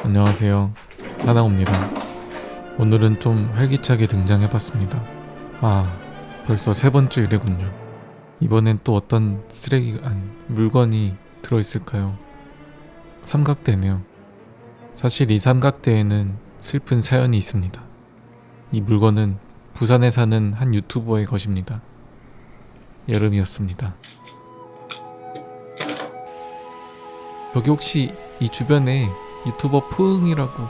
안녕하세요, 하나옵니다. 오늘은 좀 활기차게 등장해봤습니다. 벌써 세 번째 일이군요. 이번엔 또 어떤 물건이 들어있을까요? 삼각대네요. 사실 이 삼각대에는 슬픈 사연이 있습니다. 이 물건은 부산에 사는 한 유튜버의 것입니다. 여름이었습니다. 여기 혹시 이 주변에 유튜버 푸응이라고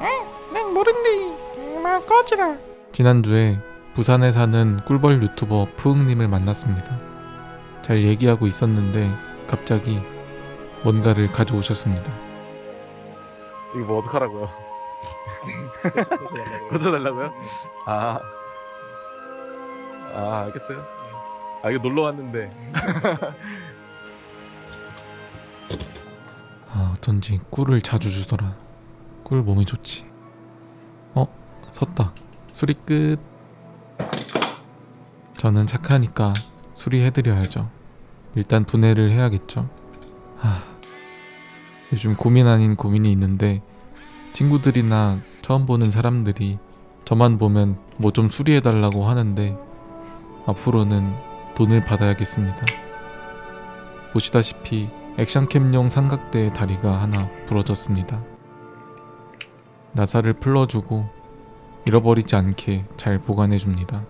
난 모른디. 마 꺼지라. 지난주에 부산에 사는 꿀벌 유튜버 푸응님을 만났습니다. 잘 얘기하고 있었는데 갑자기 뭔가를 가져오셨습니다. 이거 뭐 어떡하라고요? 고쳐달라고요? 알겠어요. 이거 놀러 왔는데. 어쩐지 꿀을 자주 주더라. 꿀 몸에 좋지. 섰다. 수리 끝. 저는 착하니까 수리해드려야죠. 일단 분해를 해야겠죠. 요즘 고민 아닌 고민이 있는데 친구들이나 처음 보는 사람들이 저만 보면 뭐 좀 수리해달라고 하는데 앞으로는 돈을 받아야겠습니다. 보시다시피 액션캠용 삼각대의 다리가 하나 부러졌습니다. 나사를 풀어주고 잃어버리지 않게 잘 보관해줍니다.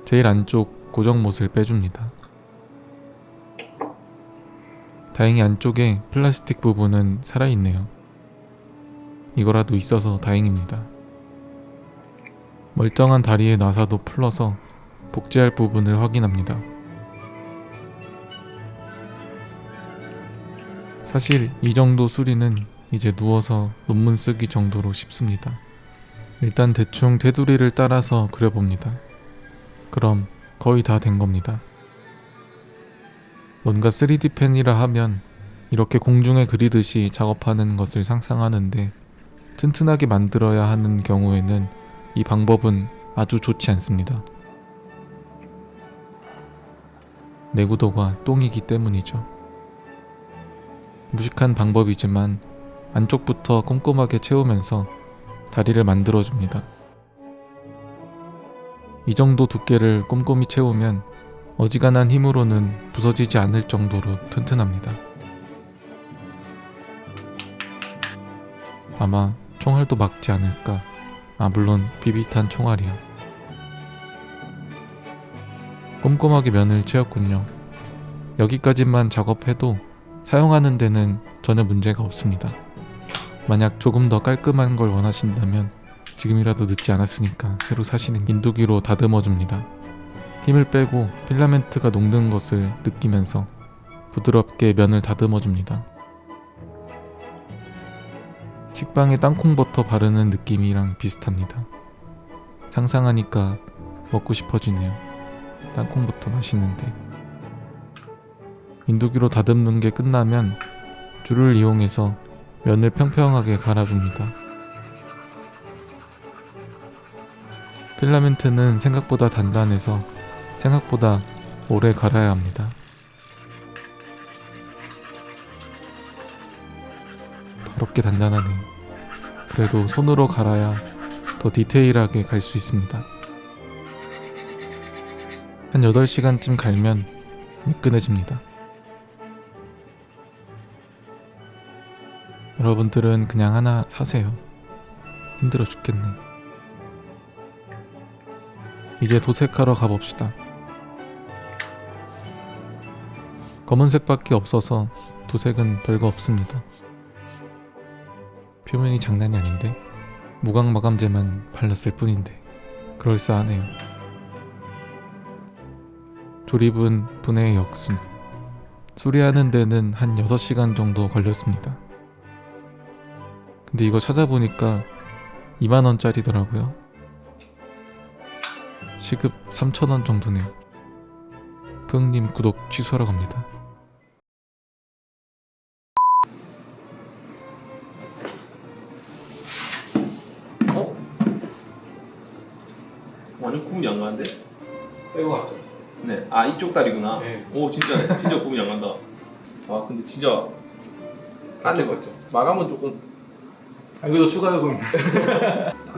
제일 안쪽 고정못을 빼줍니다. 다행히 안쪽에 플라스틱 부분은 살아있네요. 이거라도 있어서 다행입니다. 멀쩡한 다리의 나사도 풀러서 복제할 부분을 확인합니다. 사실 이 정도 수리는 이제 누워서 논문 쓰기 정도로 쉽습니다. 일단 대충 테두리를 따라서 그려봅니다. 그럼 거의 다 된 겁니다. 뭔가 3D 펜이라 하면 이렇게 공중에 그리듯이 작업하는 것을 상상하는데 튼튼하게 만들어야 하는 경우에는 이 방법은 아주 좋지 않습니다. 내구도가 똥이기 때문이죠. 무식한 방법이지만 안쪽부터 꼼꼼하게 채우면서 다리를 만들어줍니다. 이 정도 두께를 꼼꼼히 채우면 어지간한 힘으로는 부서지지 않을 정도로 튼튼합니다. 아마 총알도 막지 않을까. 물론 비비탄 총알이요. 꼼꼼하게 면을 채웠군요. 여기까지만 작업해도 사용하는 데는 전혀 문제가 없습니다. 만약 조금 더 깔끔한 걸 원하신다면 지금이라도 늦지 않았으니까 새로 사시는 인두기로 다듬어 줍니다. 힘을 빼고 필라멘트가 녹는 것을 느끼면서 부드럽게 면을 다듬어 줍니다. 식빵에 땅콩버터 바르는 느낌이랑 비슷합니다. 상상하니까 먹고 싶어지네요. 땅콩버터 맛있는데. 인두기로 다듬는 게 끝나면 줄을 이용해서 면을 평평하게 갈아줍니다. 필라멘트는 생각보다 단단해서 생각보다 오래 갈아야 합니다. 더럽게 단단하네요. 그래도 손으로 갈아야 더 디테일하게 갈 수 있습니다. 한 8시간쯤 갈면 미끈해집니다. 여러분들은 그냥 하나 사세요. 힘들어 죽겠네. 이제 도색하러 가봅시다. 검은색밖에 없어서 도색은 별거 없습니다. 표면이 장난이 아닌데 무광 마감제만 발랐을 뿐인데 그럴싸하네요. 조립은 분해의 역순. 수리하는 데는 한 6시간 정도 걸렸습니다. 근데 이거 찾아보니까 2만원짜리더라고요. 시급 3,000원 정도네요. 푸응님 구독 취소하러 갑니다. 완전 구분이 안 가는데? 새거 같죠? 네. 이쪽 다리구나. 네. 오, 진짜 구분이 안 간다. 근데 진짜 안될 것 같죠. 마감은 조금 이것도 추가 요금.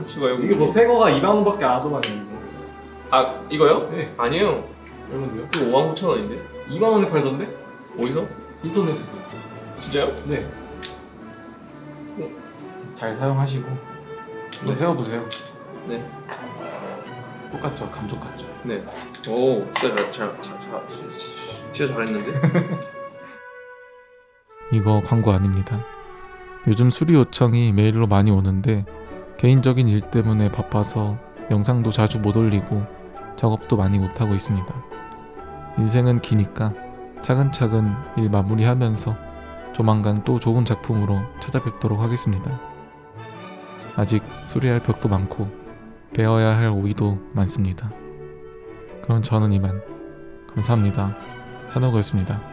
추가 요금. 이게 뭐 새 거가 2만 원밖에 안 하더만요. 이거. 아 이거요? 네. 아니에요. 얼마인데요? 이거 59,000원인데? 2만 원에 팔던데? 어디서? 인터넷에서. 진짜요? 네. 잘 사용하시고 한번 세워보세요. 네. 똑같죠? 감쪽 같죠? 네. 오 진짜 진짜 잘했는데? 이거 광고 아닙니다. 요즘 수리 요청이 메일로 많이 오는데 개인적인 일 때문에 바빠서 영상도 자주 못 올리고 작업도 많이 못하고 있습니다. 인생은 기니까 차근차근 일 마무리하면서 조만간 또 좋은 작품으로 찾아뵙도록 하겠습니다. 아직 수리할 벽도 많고 배워야 할 오이도 많습니다. 그럼 저는 이만. 감사합니다. 찬호고였습니다.